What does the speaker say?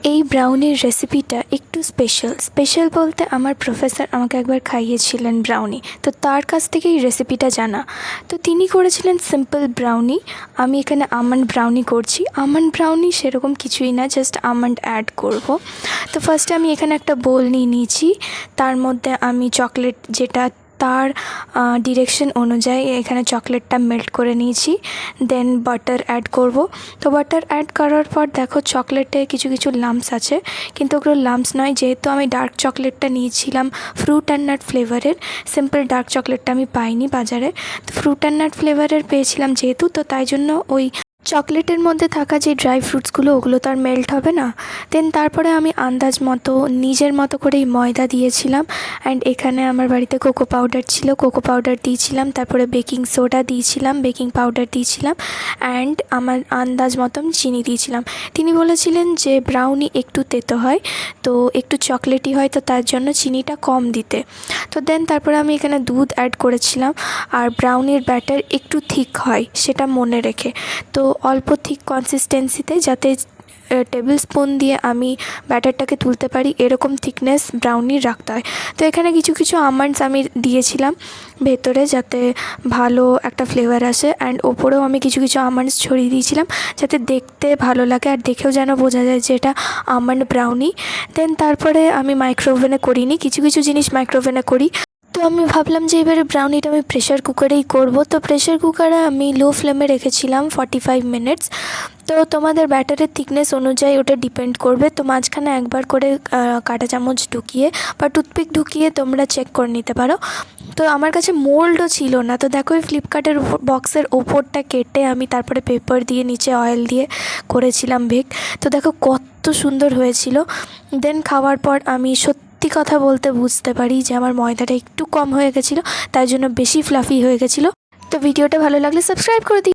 এই ব্রাউনির রেসিপিটা একটু স্পেশাল বলতে আমার প্রফেসর আমাকে একবার খাইয়েছিলেন ব্রাউনি, তো তার কাছ থেকেই রেসিপিটা জানা। তো তিনি করেছিলেন সিম্পল ব্রাউনি, আমি এখানে আমন্ড ব্রাউনি করছি। আমন্ড ব্রাউনি সেরকম কিছুই না, জাস্ট আমন্ড অ্যাড করব। তো ফার্স্টে আমি এখানে একটা বোল নিয়ে নিয়েছি, তার মধ্যে আমি চকলেট যেটা তার ডিরেকশন অনুযায়ী এখানে চকলেটটা মেল্ট করে নিয়েছি। দেন বাটার অ্যাড করব। তো বাটার অ্যাড করার পর দেখো চকলেটে কিছু কিছু লাম্পস আছে, কিন্তু ওগুলো লাম্পস নয়, যেহেতু আমি ডার্ক চকলেটটা নিয়েছিলাম ফ্রুট অ্যান্ড নাট ফ্লেভারের। সিম্পল ডার্ক চকলেটটা আমি পাইনি বাজারে, তো ফ্রুট অ্যান্ড নাট ফ্লেভারের পেয়েছিলাম যেহেতু, তো তাই জন্য ওই চকলেটের মধ্যে থাকা যে ড্রাই ফ্রুটসগুলো ওগুলো তো আর মেল্ট হবে না। দেন তারপরে আমি আন্দাজ মতো নিজের মতো করেই ময়দা দিয়েছিলাম। অ্যান্ড এখানে আমার বাড়িতে কোকো পাউডার ছিল, কোকো পাউডার দিয়েছিলাম, তারপরে বেকিং সোডা দিয়েছিলাম, বেকিং পাউডার দিয়েছিলাম, অ্যান্ড আমার আন্দাজ মতন চিনি দিয়েছিলাম। তিনি বলেছিলেন যে ব্রাউনি একটু তেতো হয়, তো একটু চকলেটি হয়, তো তার জন্য চিনিটা কম দিতে। তো দেন তারপরে আমি এখানে দুধ অ্যাড করেছিলাম। আর ব্রাউনির ব্যাটার একটু থিক হয় সেটা মনে রেখে, তো অল্প থিক কনসিস্টেন্সিতে, যাতে টেবিল স্পুন দিয়ে আমি ব্যাটারটাকে তুলতে পারি এরকম থিকনেস ব্রাউনির রাখতে হয়। তো এখানে কিছু কিছু আমন্ডস আমি দিয়েছিলাম ভেতরে, যাতে ভালো একটা ফ্লেভার আসে। অ্যান্ড ওপরেও আমি কিছু কিছু আমন্ডস ছড়িয়ে দিয়েছিলাম, যাতে দেখতে ভালো লাগে আর দেখেও যেন বোঝা যায় যে এটা আমন্ড ব্রাউনি। দেন তারপরে আমি মাইক্রোওভেনে করিনি, কিছু কিছু জিনিস মাইক্রোওভেনে করি। তো আমি ভাবলাম যে এবারে ব্রাউনিটা আমি প্রেশার কুকারেই করব। তো প্রেশার কুকারে আমি লো ফ্লেমে রেখেছিলাম 45 মিনিটস। তো তোমাদের ব্যাটারের থিকনেস অনুযায়ী ওটা ডিপেন্ড করবে। তো মাঝখানে একবার করে কাঁটা চামচ ঢুকিয়ে বা টুথপিক ঢুকিয়ে তোমরা চেক করে নিতে পারো। তো আমার কাছে মোল্ডও ছিল না, তো দেখো এই ফ্লিপকার্টের বক্সের ওপরটা কেটে আমি তারপরে পেপার দিয়ে নিচে অয়েল দিয়ে করেছিলাম বেক। তো দেখো কত সুন্দর হয়েছিল। দেন খাওয়ার পর আমি সত্যি কথা বলতে বুঝতে পারি যে আমার ময়দাটা একটু কম হয়ে গেছিলো, তাই জন্য বেশি ফ্লাফি হয়ে গেছিলো। তো ভিডিওটা ভালো লাগলে সাবস্ক্রাইব করে দিই।